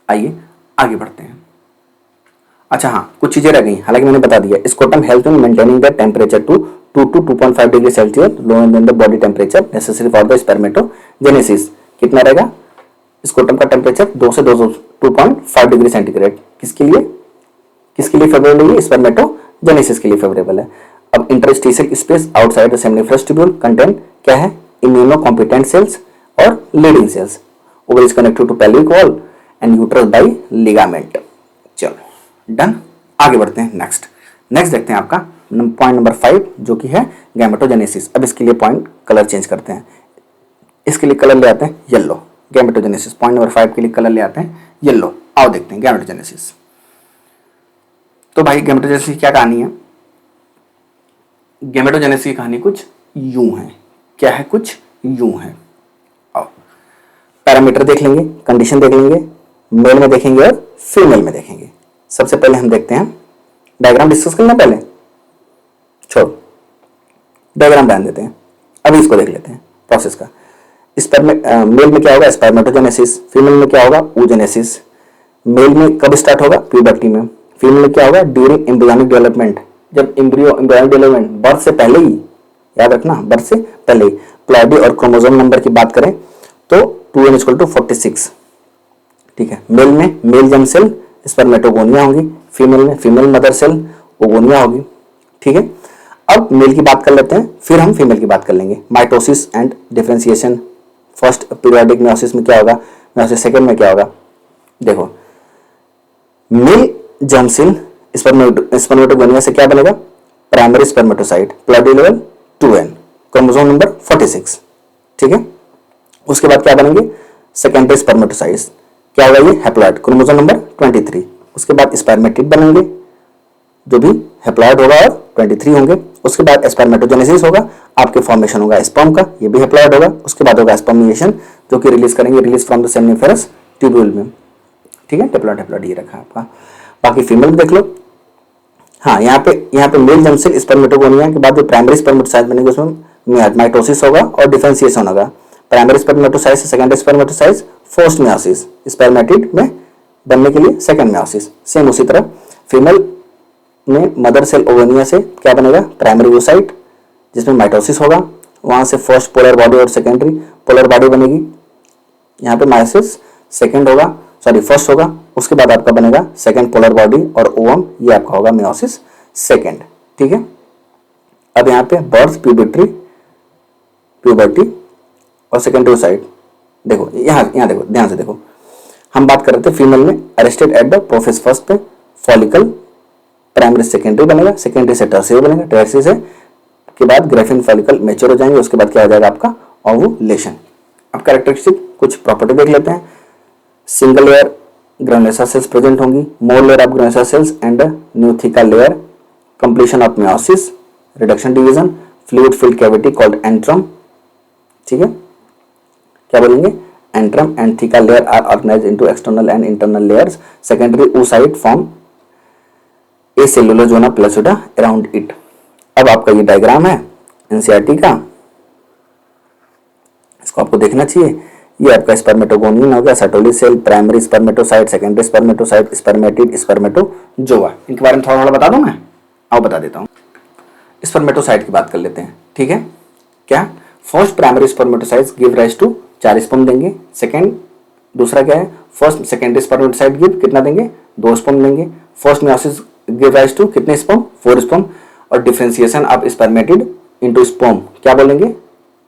आइए आगे बढ़ते हैं। अच्छा हाँ, कुछ चीजें रह गई, हालांकि मैंने बता दिया। Scrotum help in maintaining the temperature to 2 to 2.5 degree Celsius lower than the body temperature necessary for the spermatogenesis. कितना रहेगा स्कोटम का टेम्परेचर? 2 से 2.5 डिग्री सेंटीग्रेड। किसके लिए? किसके लिए फेवरेबल है? स्पर्मेटोजेनेसिस के लिए फेवरेबल है। अब interstitial space outside the seminiferous tubule contain क्या है? इम्यूनो कॉम्पिटेंट सेल्स और Leydig cells. Ovary is connected to pelvic wall and uterus by ligament. चलो डन। आगे बढ़ते हैं। नेक्स्ट देखते हैं आपका पॉइंट नंबर 5 जो कि है गैमेटोजेनेसिस। अब इसके लिए पॉइंट कलर चेंज करते हैं, इसके लिए कलर ले आते हैं येलो। गैमेटोजेनेसिस पॉइंट नंबर 5 के लिए कलर ले आते हैं येलो। आओ देखते हैं गैमेटोजेनेसिस। तो भाई गैमेटोजेनेसिस की क्या कहानी है? गैमेटोजेनेसिस की कहानी कुछ यूं है। क्या है? कुछ यूं है। आओ पैरामीटर देख लेंगे, कंडीशन देख लेंगे, मेल में देखेंगे और फीमेल में देखेंगे। सबसे पहले हम देखते हैं, डायग्राम डिस्कस करना पहले, छोड़ो डायग्राम बना देते हैं। अभी इसको देख लेते हैं प्रोसेस का। मेल में क्या होगा? स्पर्मेटोजेनेसिस। फीमेल में क्या होगा? oogenesis। मेल में कब स्टार्ट होगा? प्यूबर्टी में। फीमेल में क्या होगा? ड्यूरिंग एम्ब्रियोनिक डेवलपमेंट, जब एम्ब्रियोनिक डेवलपमेंट, बर्थ से पहले ही, याद रखना बर्थ से पहले ही। प्लॉइडी और क्रोमोसोम नंबर की बात करें तो 2n = 46। ठीक है, मेल में मेल जर्म सेल स्पर्मेटोगोनिया होगी, फीमेल में फीमेल मदर सेल ओगोनिया होगी। ठीक है, अब मेल की बात कर लेते हैं, फिर हम फीमेल की बात कर लेंगे। Mitosis and differentiation. First periodic meiosis में क्या होगा? मेयोसिस सेकंड में क्या होगा? देखो, मेल जर्म सेल स्पर्मेटोगोनिया से क्या बनेगा? Primary spermatocyte, ploidy level 2n, chromosome number 46। ठीक है, उसके बाद क्या बनेंगे? Secondary spermatocytes. क्या होगा? ये हैप्लॉइड, क्रोमोसोम नंबर 23। उसके बाद स्पर्मेटिड बनेंगे, जो भी हैप्लॉइड होगा और 23 होंगे। उसके बाद स्पर्मेटोजेनेसिस होगा, आपके फॉर्मेशन होगा स्पर्म का, ये भी हैप्लॉइड होगा। उसके बाद होगा स्पर्मिएशन, जो कि रिलीज करेंगे, release from the seminiferous tubule में। ठीक है, हैप्लॉइड ये रखा आपका। बाकी फीमेल देख लो। हाँ, यहाँ पे मेल जर्म सेल स्पर्मेटोगोनिया के बाद जो प्राइमरी स्पर्मेटोसाइट बनेंगे उसमें माइटोसिस होगा और डिफरेंशिएशन होगा। प्राइमरी स्पर्मेटोसाइट से secondary spermatocyte first meiosis, spermatid में बनने के लिए सेकंड मेयोसिस। सेम उसी तरह फीमेल में मदर सेल ओवेनिया से क्या बनेगा, प्राइमरी oocyte जिसमें माइटोसिस होगा, वहां से फर्स्ट पोलर बॉडी और सेकेंडरी पोलर बॉडी बनेगी। यहाँ पे मायोसिस सेकंड होगा, सॉरी फर्स्ट होगा, उसके बाद आपका बनेगा सेकंड पोलर बॉडी और ओवम, ये आपका होगा मेयोसिस सेकंड। ठीक है, अब यहाँ पे बर्थ, प्यूबर्टी और सेकेंडरी oocyte। देखो यहाँ देखो, ध्यान से देखो, हम बात कर रहे थे फीमेल में arrested at the profess first पे फॉलिकल प्राइमरी सेकेंडरी बनेगा, सेकेंडरी से टर्शियरी बनेगा, टर्शियरी से के बाद ग्रेफिन फॉलिकल मैच्योर हो जाएंगे, उसके बाद क्या हो जाएगा आपका ओवुलेशन। अब कैरेक्टरिस्टिक कुछ प्रॉपर्टी देख लेते हैं। Single layer granulosa cells present होंगी, more layer of granulosa cells and theca layer, completion of meiosis, reduction division, fluid filled cavity called antrum. ठीक है, क्या बोलेंगे, antrum and theca layer are organised into external and internal layers, secondary oocyte form acellular zona pellucida around it. अब आपका ये diagram है NCERT का, इसको आपको देखना चाहिए। ये आपका स्पर्मेटोगोनियन हो गया, Sertoli cell, primary spermatocyte, secondary spermatocyte, spermatid, spermatozoa. इनके बारे में थोड़ा थोड़ा बता दूं मैं, आओ बता देता हूँ। स्पर्मेटोसाइट की बात कर लेते हैं। ठीक है, क्या first primary spermatocytes give rise to 4 sperm देंगे, सेकेंड दूसरा क्या है, फर्स्ट सेकेंडरी स्पर्मेटोसाइट गिव कितना देंगे, 2 स्पर्म देंगे, first meiosis give rise to कितने स्पर्म, 4 स्पर्म, और differentiation of spermatid into sperm क्या बोलेंगे,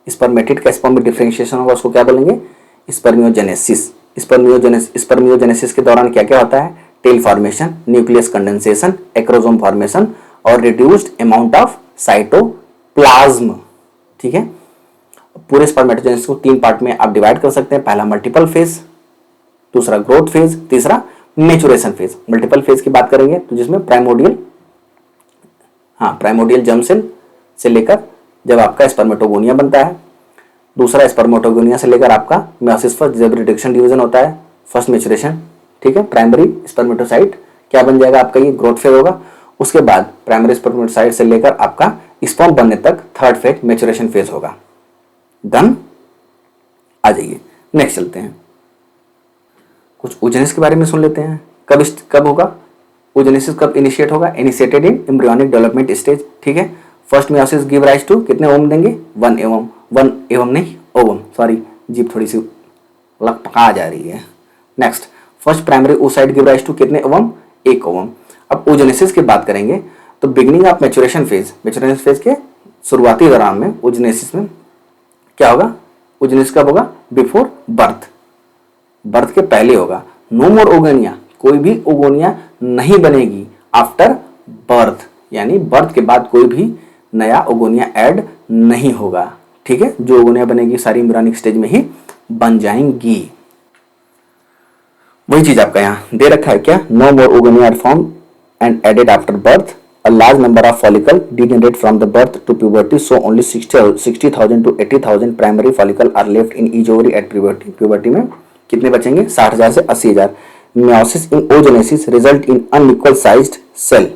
स्पर्मेटिड का स्पर्म में डिफरेंशिएशन होगा, उसको क्या बोलेंगे, स्पर्मियोजेनेसिस। स्पर्मियोजेनेसिस के दौरान क्या क्या होता है, tail formation, nucleus condensation, acrosome formation और रिड्यूस्ड अमाउंट ऑफ साइटोप्लाज्म। ठीक है, पूरे स्पर्मेटोजेनेसिस को 3 पार्ट में आप डिवाइड कर सकते हैं। पहला मल्टीपल फेज, दूसरा ग्रोथ फेज, तीसरा मैच्योरेशन फेज। मल्टीपल फेज की बात करेंगे तो जिसमें प्राइमोडियल जर्म सेल से लेकर जब आपका स्पर्मेटोगोनिया बनता है, दूसरा स्पर्मेटोगोनिया से लेकर आपका मेयोसिस फर्स्ट जब रिडक्शन डिवीजन होता है, फर्स्ट मैच्योरेशन। ठीक है, प्राइमरी स्पर्मेटोसाइट क्या बन जाएगा आपका, ये ग्रोथ फेज होगा। उसके बाद प्राइमरी स्पर्मेटोसाइट से लेकर आपका स्पर्म बनने तक थर्ड फेज मैच्योरेशन फेज होगा। डन, आ जाइए नेक्स्ट चलते हैं। कुछ oogenesis के बारे में सुन लेते हैं। कब होगा oogenesis, कब इनिशिएट होगा, initiated in embryonic development stage. ठीक है, first meiosis give rise to कितने ओवम देंगे, 1 एवम नहीं ओवम, सॉरी जीभ थोड़ी सी लग पका जा रही है। Next, first primary oocyte give rise to कितने ओवम, 1 ओवम। अब oogenesis की बात करेंगे तो बिगिनिंग ऑफ मैच्योरेशन फेज के शुरुआती दौरान में oogenesis में क्या होगा, oogenesis कब होगा, बिफोर बर्थ के पहले होगा। नो मोर ओगोनिया, कोई भी ओगोनिया नहीं बनेगी आफ्टर बर्थ, यानी बर्थ के बाद कोई भी नया ओगोनिया ऐड नहीं होगा। ठीक है, जो ओगोनिया बनेगी सारी एम्ब्रियोनिक स्टेज में ही बन जाएंगी। वही चीज आपका यहाँ दे रखा है क्या, no more oogonia are form and added after birth, a large number of follicle degenerate from the birth to puberty, so only 60,000 to 80,000 primary follicle are left in each ovary at puberty। puberty में कितने बचेंगे, 60,000 से 80,000। meiosis in oogenesis result in unequal sized cell,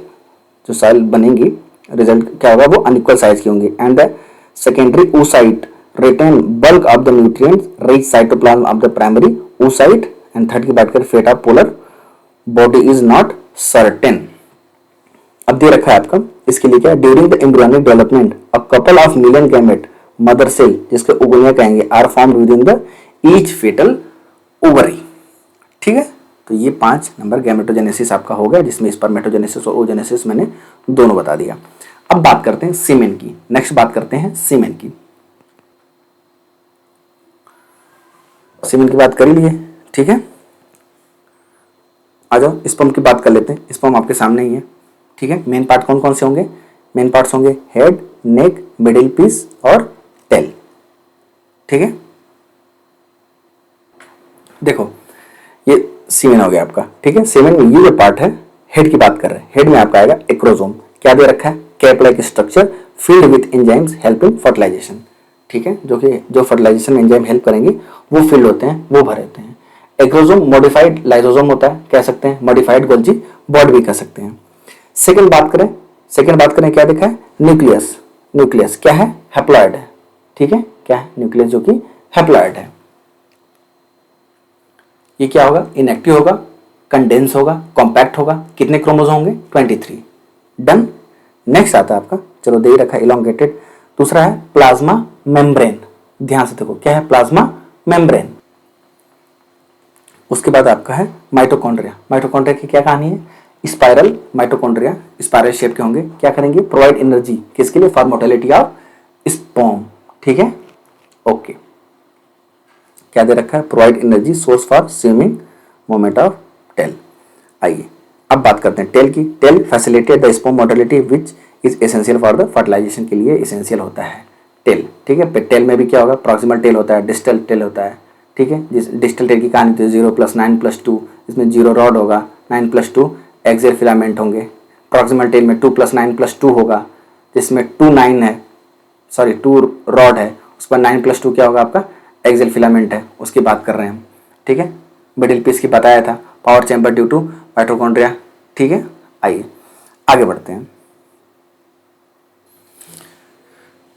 जो cell बनेंगी result क्या होगा, वो unequal size की होंगी। And the secondary oocyte retain bulk of the nutrients rich cytoplasm of the primary oocyte। And third की बात करें, fate of polar body is not certain. अब दे रखा है आपका, इसके लिए क्या, during the embryonic development a couple of million gamete mother cell जिसके ओगोनिया कहेंगे are formed within the each fetal ovary. ठीक है, तो ये 5 नंबर गैमेटोजेनेसिस आपका हो गया, जिसमें स्पर्मेटोजेनेसिस और oogenesis मैंने दोनों बता दिया। अब बात करते हैं सीमेन की। नेक्स्ट बात करते हैं सीमेन की। सीमेन की बात कर लिए, ठीक है, आ जाओ स्पर्म की बात कर लेते हैं। स्पर्म आपके सामने ही है। ठीक है, मेन पार्ट कौन कौन से होंगे, मेन पार्ट्स होंगे हेड, नेक, मिडिल पीस और टेल। ठीक है, देखो ये सीमेन हो गया आपका। ठीक है, सीमेन में ये जो पार्ट है, हेड की बात कर रहे हैं, हेड में आपका आएगा एक्रोसोम। क्या दे रखा है, cap like structure filled with enzymes helping fertilisation. ठीक है, जो फर्टिलाइजेशन में एंजाइम हेल्प करेंगे वो फील्ड होते हैं, वो भरे होते हैं। एक्रोसोम मॉडिफाइड लाइसोसोम होता है, कह सकते हैं मॉडिफाइड गोल्जी बॉडी भी कह सकते हैं। सेकंड बात करें क्या देखा है, न्यूक्लियस। न्यूक्लियस क्या है, हैप्लॉइड है। ठीक है, क्या है न्यूक्लियस, जो कि हैप्लॉइड है। ये क्या होगा, इनएक्टिव होगा, कंडेंस होगा, कॉम्पैक्ट होगा। कितने क्रोमोसोम होंगे, 23। डन। नेक्स्ट आता है आपका, चलो दे ही रखा इलोंगेटेड। दूसरा है प्लाज्मा मेम्ब्रेन। ध्यान से देखो क्या है, प्लाज्मा मेम्ब्रेन। उसके बाद आपका है माइटोकॉन्ड्रिया। माइटोकॉन्ड्रिया की क्या कहानी है, स्पाइरल माइटोकॉन्ड्रिया, स्पाइरल शेप के होंगे। क्या करेंगे, प्रोवाइड एनर्जी किसके लिए, फॉर मोटिलिटी ऑफ स्पर्म। ठीक है, ओके। क्या दे रखा है, provide energy source for swimming movement of tail. आइए अब बात करते हैं टेल की। Tail facilitate the sperm motility which is essential for the fertilisation के लिए एसेंशियल होता है टेल। ठीक है, टेल में भी क्या होगा, प्रॉक्सिमल टेल होता है, डिस्टल टेल होता है। ठीक है, जिस डिस्टल टेल की कहानी थी 0 + 9 + 2, इसमें 0 रॉड होगा, 9 + 2 एक्सियल फिलामेंट होंगे। प्रॉक्सिमल टेल में 2 + 9 + 2 होगा, जिसमें 2 रॉड है, उस पर 9 + 2 क्या होगा आपका, एक्सियल फिलामेंट है, उसकी बात कर रहे हैं हम। ठीक है, मिडिल पीस की बताया था, power chamber due to mitochondria. ठीक है, आइए आगे बढ़ते हैं,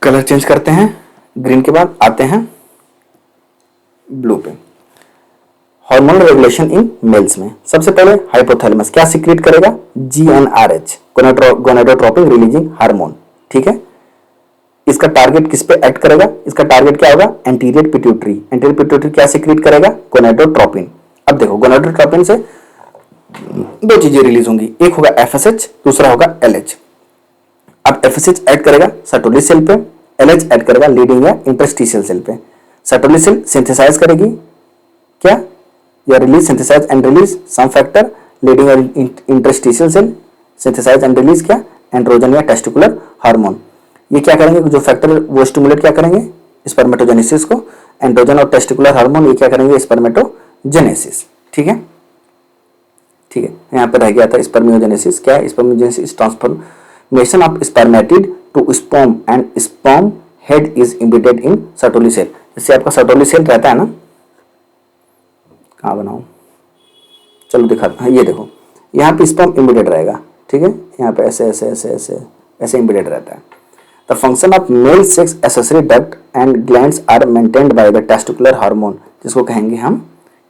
कलर चेंज करते हैं। ग्रीन के बाद आते हैं ब्लू पे। हार्मोनल रेगुलेशन इन मेल्स में सबसे पहले हाइपोथैलेमस क्या सिक्रीट करेगा, GnRH, गोनाडोट्रोपिन रिलीजिंग हार्मोन। ठीक है, इसका टारगेट किस पे एक्ट करेगा, इसका टारगेट क्या होगा, एंटीरियर पिट्यूटरी। एंटीरियर पिट्यूटरी क्या सिक्रीट करेगा, गोनाडोट्रोपिन। अब देखो गोनाडोट्रोपिन से दो चीजें रिलीज होंगी, एक होगा FSH, दूसरा होगा LH। अब FSH ऐड करेगा सर्टोली सेल पे, LH ऐड करेगा लीडिंग या इंटरस्टिशियल सेल पे। सर्टोली सेल सिंथेसाइज करेगी क्या, या release, synthesise and release some factor, Leydig और interstitial cell synthesise and release क्या, एंड्रोजन या टेस्टिकुलर हार्मोन। ये क्या करेंगे, जो फैक्टर वो स्टिमुलेट क्या करेंगे, स्पर्मेटोजेनेसिस को। एंड्रोजन और टेस्टिकुलर हार्मोन ये क्या करेंगे, स्पर्मेटोजेनेसिस। ठीक है, ठीक है, यहाँ पर रह गया था स्पर्मियोजेनेसिस। क्या है, spermiogenesis transformation of spermatid to sperm and sperm head is embedded in Sertoli cell. जैसे आपका सर्टोली सेल रहता है ना, कहाँ बनाऊं, चलो दिखाता हूँ। ये देखो यहाँ पे स्पर्म एम्बेडेड रहेगा। ठीक है, यहाँ पे ऐसे ऐसे ऐसे ऐसे ऐसे एम्बेडेड रहता है। The function of male sex accessory duct and glands are maintained by the testicular hormone, जिसको कहेंगे हम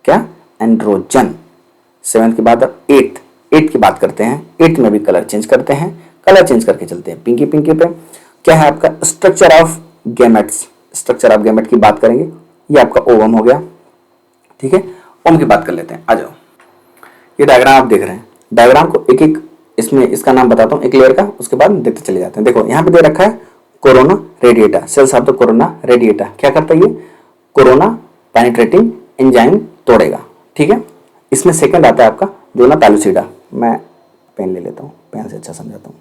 क्या, एंड्रोजन। 7th के बाद अब 8th की बात करते हैं। 8th में भी कलर चेंज करते हैं, कलर चेंज करके चलते हैं पिंकी पिंकी पे। क्या है आपका, structure of gametes. Structure of gamete की बात करेंगे, ये आपका ओवम हो गया। ठीक है, ओम की बात कर लेते हैं, आ जाओ। ये डायग्राम आप देख रहे हैं, डायग्राम को एक एक इसमें इसका नाम बताता हूँ एक लेयर का, उसके बाद देखते चले जाते हैं। देखो यहाँ पे दे रखा है corona radiata, cells of the corona radiata. क्या करता है ये, कोरोना पेनिट्रेटिंग एंजाइम तोड़ेगा। ठीक है, इसमें सेकंड आता है आपका जोना पैलुसिडा। मैं पेन ले लेता हूँ, पेन से अच्छा समझाता हूँ।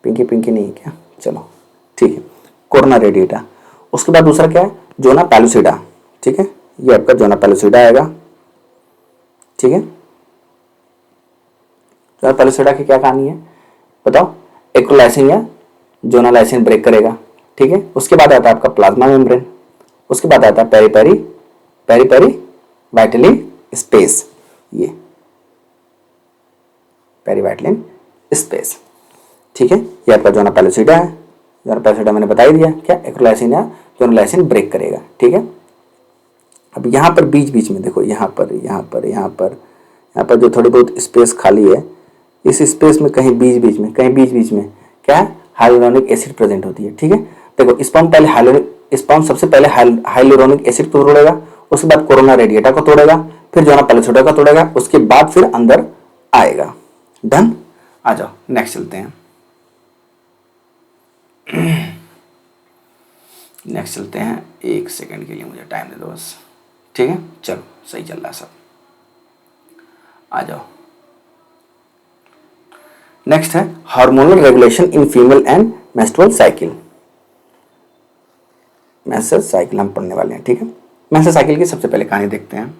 पिंकी पिंकी नहीं है क्या, चलो ठीक है, कोरोना रेडिएटा। उसके बाद दूसरा क्या है, जोना पैलुसिडा। ठीक है, ये आपका जोना पैलुसिडा आएगा। ठीक है, जोना पैलुसिडा की क्या कहानी है बताओ, एक्रोलाइसिन या जोनालाइसिन ब्रेक करेगा। ठीक है, उसके बाद आता है आपका प्लाज्मा मेम्ब्रेन, उसके बाद आता है पेरी पेरी वाइटलिन स्पेस, ये पेरी वाइटलिन स्पेस। ठीक है, ये आपका जोना पैलुसिडा है। जोना पैलुसिडा मैंने बता ही दिया, क्या एक्रोलाइसिन या जोनालाइसिन ब्रेक करेगा। ठीक है, अब यहाँ पर बीच बीच में देखो, यहाँ पर जो थोड़ी बहुत स्पेस खाली है, इस स्पेस में कहीं बीच बीच में क्या है, हाइलुरोनिक एसिड प्रेजेंट होती है। ठीक है, देखो स्पर्म सबसे पहले हाइलुरोनिक एसिड को तोड़ेगा, उसके बाद कोरोना रेडिएटा को तोड़ेगा, फिर जोना पैलुसिडा को तोड़ेगा, उसके बाद फिर अंदर आएगा। डन, आ जाओ नेक्स्ट चलते हैं। नेक्स्ट चलते हैं, 1 सेकंड के लिए मुझे टाइम दे दो बस। ठीक है, चलो सही चल रहा है सब, आ जाओ। नेक्स्ट है hormonal regulation in female and menstrual cycle. Menstrual cycle हम पढ़ने वाले हैं। ठीक है, मेंस्ट्रुअल साइकिल की सबसे पहले कहानी देखते हैं।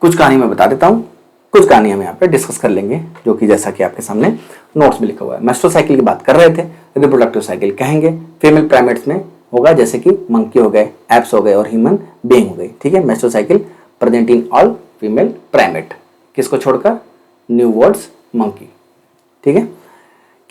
कुछ कहानी मैं बता देता हूँ, कुछ कहानी हम यहाँ पे डिस्कस कर लेंगे, जो कि जैसा कि आपके सामने नोट्स में लिखा हुआ है। मेंस्ट्रुअल साइकिल की बात कर रहे थे, रिप्रोडक्टिव साइकिल कहेंगे। फीमेल प्राइमेट्स में होगा, जैसे कि मंकी हो गए, एप्स हो गए और ह्यूमन बीइंग हो गई। ठीक है, menstrual cycle present in all female primate, किसको छोड़कर, न्यू वर्ड्स मंकी। ठीक है,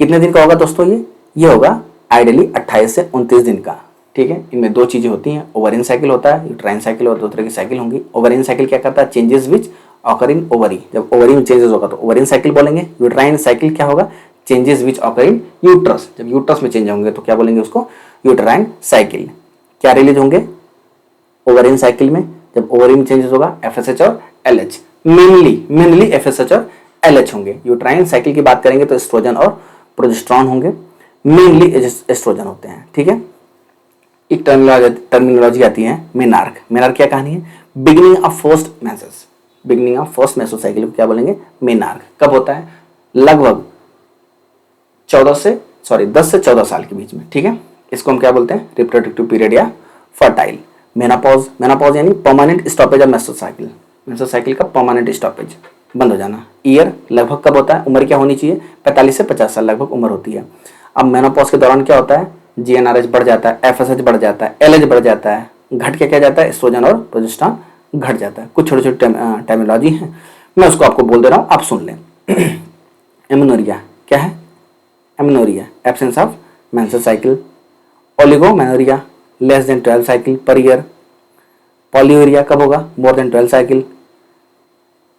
कितने दिन का होगा दोस्तों ये होगा आइडियली 28 से 29 दिन का। ठीक है। इनमें दो चीज़ें होती हैं, ओवरिन साइकिल होता है, यूट्राइन साइकिल और दो तरह की साइकिल होंगी। ओवरिन साइकिल क्या करता है, changes which occur in ovary, जब ओवरी में चेंजेस होगा तो ओवरिन साइकिल बोलेंगे। यूट्राइन साइकिल क्या होगा, changes which occur in uterus, जब यूट्रस में चेंज होंगे तो क्या बोलेंगे उसको, यूट्राइन साइकिल। क्या रिलीज होंगे ओवरिन साइकिल में, जब ओवरी में चेंजेस होगा एफएसएच और एलएच, मेनली एफएसएच और एलएच होंगे। यूट्राइन साइकिल की बात करेंगे तो एस्ट्रोजन और प्रोजेस्टेरॉन होंगे, मेनली एस्ट्रोजन होते हैं, ठीक है। एक टर्मिनोलॉजी आती है मेनार्क। मेनार्क क्या कहानी है, beginning of first menses, beginning of first menstrual cycle को क्या बोलेंगे, मेनार्क। कब होता है, लगभग 10 से 14 साल के बीच में, ठीक है। इसको हम क्या बोलते हैं, रिप्रोडक्टिव पीरियड या फर्टाइल। मेनापॉज, मेनापॉज यानी परमानेंट स्टॉपेज ऑफ मेसोसाइकिल, मेसोसाइकिल का परमानेंट स्टॉपेज, बंद हो जाना। ईयर लगभग कब होता है, उम्र क्या होनी चाहिए, 45 से 50 साल लगभग उम्र होती है। अब मेनोपॉज के दौरान क्या होता है, जीएनआरएच बढ़ जाता है, एफएसएच बढ़ जाता है, एलएच बढ़ जाता है, घट के क्या जाता है, एस्ट्रोजन और प्रोजेस्टेरॉन घट जाता है। कुछ छोटे छोटे टर्मिनोलॉजी हैं, मैं उसको आपको बोल दे रहा हूँ, आप सुन लें। एमेनोरिया क्या है, amenorrhoea absence of menstrual cycle. Oligomenorrhoea less than 12 cycle per year. Polymenorrhoea कब होगा, मोर देन 12 साइकिल।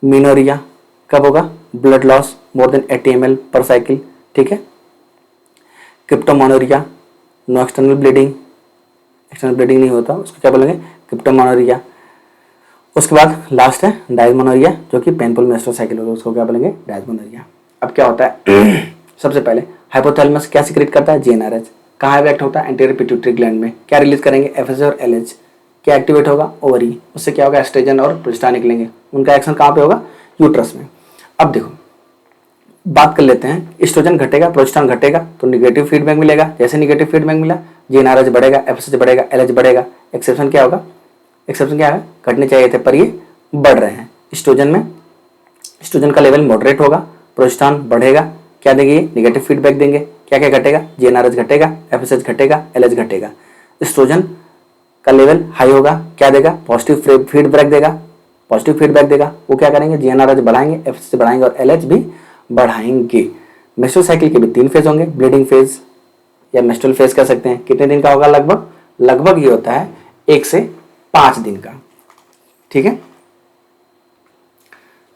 मिनोरिया कब होगा, blood loss more than 80 ml per cycle, ठीक है। Cryptomenorrhoea no external bleeding, external bleeding नहीं होता, उसको क्या बोलेंगे, क्रिप्टोमोनोरिया। उसके बाद लास्ट है डायस्मोनोरिया, जो कि पेनफुल मेंस्ट्रुअल साइकिल होगा, उसको क्या बोलेंगे, डायस्मोनोरिया। अब क्या होता है, सबसे पहले हाइपोथैलेमस क्या सीक्रेट करता है, जीएनआरएच। कहाँ एक्ट होता है, एंटीरियर पिट्यूटरी ग्लैंड में। क्या रिलीज करेंगे, एफएसएच और एलएच। क्या एक्टिवेट होगा, ओवरी, उससे क्या होगा, एस्ट्रोजन और प्रोजेस्टेरॉन निकलेंगे। उनका एक्शन कहाँ पे होगा, यूट्रस में। अब देखो बात कर लेते हैं, एस्ट्रोजन घटेगा, प्रोजेस्टेरॉन घटेगा तो निगेटिव फीडबैक मिलेगा। जैसे निगेटिव फीडबैक मिला, जीएनआरएच बढ़ेगा, एफएसएच बढ़ेगा, एलएच बढ़ेगा। एक्सेप्शन क्या होगा, एक्सेप्शन क्या है, घटने चाहिए थे पर ये बढ़ रहे हैं। एस्ट्रोजन में एस्ट्रोजन का लेवल मॉडरेट होगा, प्रोजेस्टेरॉन बढ़ेगा, क्या देंगे, निगेटिव फीडबैक देंगे। क्या क्या घटेगा, जीएनआरएच घटेगा, एफएसएच घटेगा, एलएच घटेगा। एस्ट्रोजन का लेवल हाई होगा, क्या देगा, पॉजिटिव फीडबैक देगा, पॉजिटिव फीडबैक देगा। वो क्या करेंगे, जीएनआरएच बढ़ाएंगे, एफएसएच बढ़ाएंगे और एलएच भी बढ़ाएंगे। मेंस्ट्रुअल साइकिल के भी 3 फेज होंगे, ब्लीडिंग फेज या मेंस्ट्रुअल फेज कह सकते हैं। कितने दिन का होगा, लगभग ये होता है 1 से 5 दिन का, ठीक है।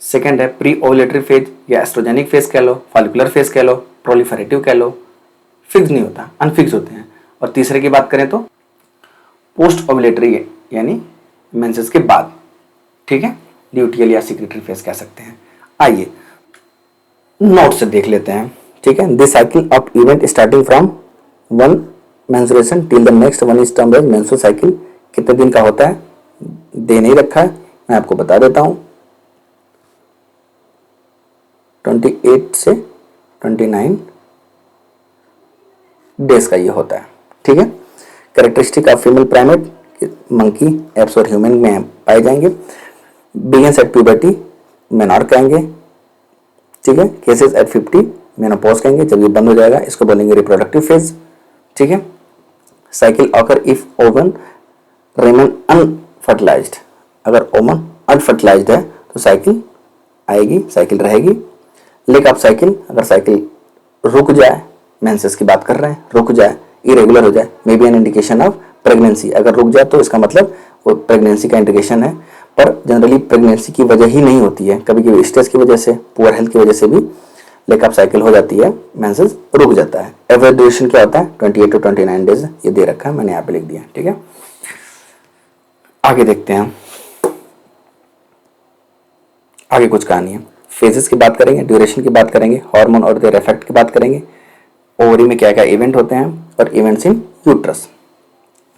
सेकेंड है प्री ओवुलेटरी फेज या एस्ट्रोजेनिक फेज कह लो, फॉलिकुलर फेज कह लो, प्रोलिफरेटिव कह लो, फिक्स नहीं होता, अनफिक्स होते हैं। और तीसरे की बात करें तो पोस्ट ओवुलेटरी यानी मेंसेस के बाद, ठीक है, ल्यूटियल या सिक्रेटरी फेज कह सकते हैं। आइए नोट से देख लेते हैं, ठीक है। This cycle of event starting from one menstruation till the next one is termed as menstrual cycle. कितने दिन का होता है, दे नहीं रखा है, मैं आपको बता देता हूं। 28 से 29 डेज का ये होता है, ठीक है। Characteristic of female primate, monkey, apps और ह्यूमन में पाए जाएंगे। बिगिंस एट प्यूबर्टी, मेनॉर्क कहेंगे, ठीक है। केसेस एट 50 मेनोपॉज कहेंगे, जब ये बंद हो जाएगा इसको बोलेंगे रिप्रोडक्टिव फेज, ठीक है। Cycle occur if ovum remains unfertilised, अगर ओवन अनफर्टिलाइज्ड है तो साइकिल आएगी, साइकिल रहेगी। लेक ऑफ साइकिल, अगर साइकिल रुक जाए, मेंसेस की बात कर रहे हैं, रुक जाए, इरेगुलर हो जाए, may be an indication of pregnancy. अगर रुक जाए तो इसका मतलब वो प्रेगनेंसी का इंडिकेशन है, पर जनरली प्रेगनेंसी की वजह ही नहीं होती है, कभी कभी स्ट्रेस की वजह से, पुअर हेल्थ की वजह से भी लेक ऑफ साइकिल हो जाती है, मेंसेस रुक जाता है। एवरेज ड्यूरेशन क्या होता है, 28 to 29 डेज, ये दे रखा है, मैंने यहाँ पे लिख दिया, ठीक है। आगे देखते हैं, आगे कुछ कहानी है। फेजेस की बात करेंगे, ड्यूरेशन की बात करेंगे, हार्मोन और देयर इफेक्ट की बात करेंगे, ओवरी में क्या क्या इवेंट होते हैं और इवेंट्स इन यूट्रस।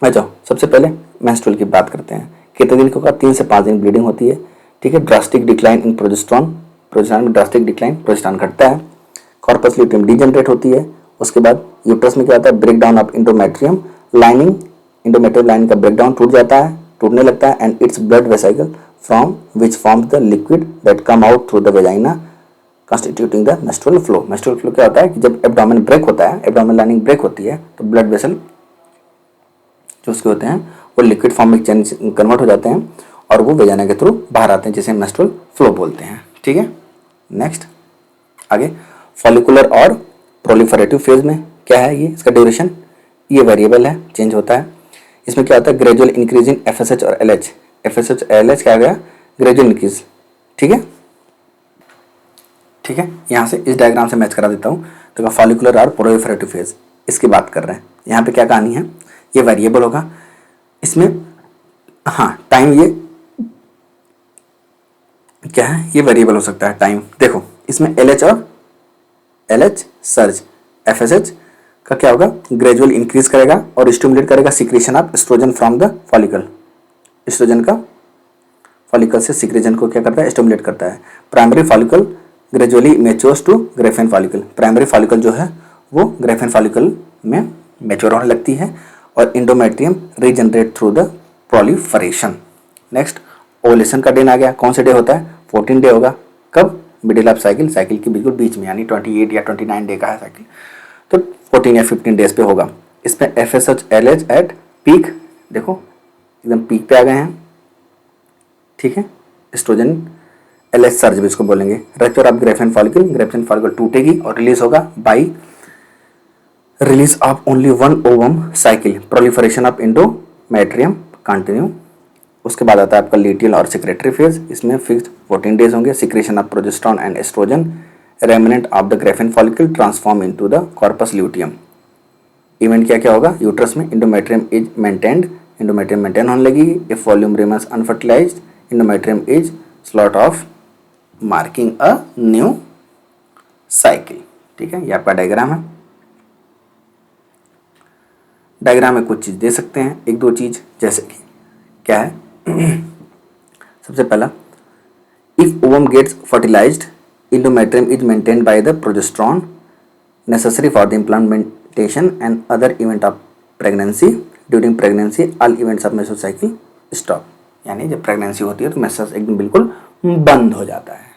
आ जाओ, सबसे पहले मेंस्ट्रुअल की बात करते हैं। कितने दिन का, 3 से 5 दिन ब्लीडिंग होती है, ठीक है। Drastic decline in progesterone, progesterone में ड्रास्टिक डिक्लाइन, प्रोजेस्टेरॉन घटता है। कॉर्पस ल्यूटियम डीजनरेट होती है। उसके बाद यूट्रस में क्या होता है, break down of endometrium lining, endometrium lining का ब्रेक डाउन, टूट जाता है, टूटने लगता है, एंड इट्स ब्लड वेसिकल from which forms the liquid that come out through the vagina constituting the menstrual flow. Menstrual flow क्या होता है कि जब एब्डोमेन ब्रेक होता है, एब्डोमेन लाइनिंग ब्रेक होती है, तो ब्लड वेसल जो उसके होते हैं वो लिक्विड फॉर्म में कन्वर्ट हो जाते हैं और वो वेजाइना के थ्रू बाहर आते हैं, जिसे मेंस्ट्रुअल फ्लो बोलते हैं, ठीक है। नेक्स्ट आगे फॉलिकुलर और प्रोलिफरेटिव फेज में क्या है, ये इसका ड्यूरेशन ये वेरिएबल है, चेंज होता है। इसमें क्या होता है, ग्रेजुअल इंक्रीज इन FSH और LH। FSH LH क्या गया, ग्रेजुअल इंक्रीज। ठीक है, ठीक है, यहाँ से इस डायग्राम से मैच करा देता हूँ। तो फॉलिकुलर और प्रोलिफरेटिव फेज इसकी बात कर रहे हैं। यहाँ पे क्या कहानी है, ये वेरिएबल होगा इसमें, हाँ टाइम, ये क्या है, ये वेरिएबल हो सकता है टाइम। देखो इसमें LH और LH सर्ज, FSH का क्या होगा, ग्रेजुअल इंक्रीज करेगा और स्टिमुलेट करेगा secretion of oestrogen from the follicle. Oestrogen का फॉलिकल से सिक्रेशन को क्या करता है, स्टिमुलेट करता है। Primary follicle gradually matures to Graafian follicle. Primary follicle जो है वो ग्रेफेन फॉलिकल में मैच्योर होने लगती है और endometrium regenerate through the proliferation. Next ovulation का दिन आ गया। कौन से डे होता है, 14 डे होगा। कब, मिडिल ऑफ साइकिल, साइकिल के बिल्कुल बीच में, यानी 28 या 29 डे का है साइकिल, तो 14 या 15 डेज पे होगा। इसमें FSH LH एट पीक, देखो एकदम पीक पे आ गए हैं। ठीक है, एस्ट्रोजन LH सर्ज भी इसको बोलेंगे। Rupture of Graafian follicle, Graafian follicle टूटेगी और रिलीज होगा by release of only one ovum cycle, proliferation of endometrium continue. उसके बाद आता है आपका लिटियल और सेक्रेटरी फेज। इसमें फिक्स्ड 14 डेज होंगे। Secretion of progesterone and oestrogen, remnant of the Graafian follicle transform into the corpus luteum. Event क्या क्या होगा, यूट्रस में endometrium is maintained, endometrium maintain होने लगेगी। If volume remains unfertilised, endometrium is slot of marking a new cycle. ठीक है, ये आपका डायग्राम है। डायग्राम में कुछ चीज दे सकते हैं, एक दो चीज, जैसे कि क्या है सबसे पहला, if ovum gets fertilised, endometrium is maintained by the progesterone necessary for the implantation and other event of pregnancy. During pregnancy all events of menstrual cycle stop. यानी जब प्रेगनेंसी होती है तो मेसोस एकदम बिल्कुल बंद हो जाता है।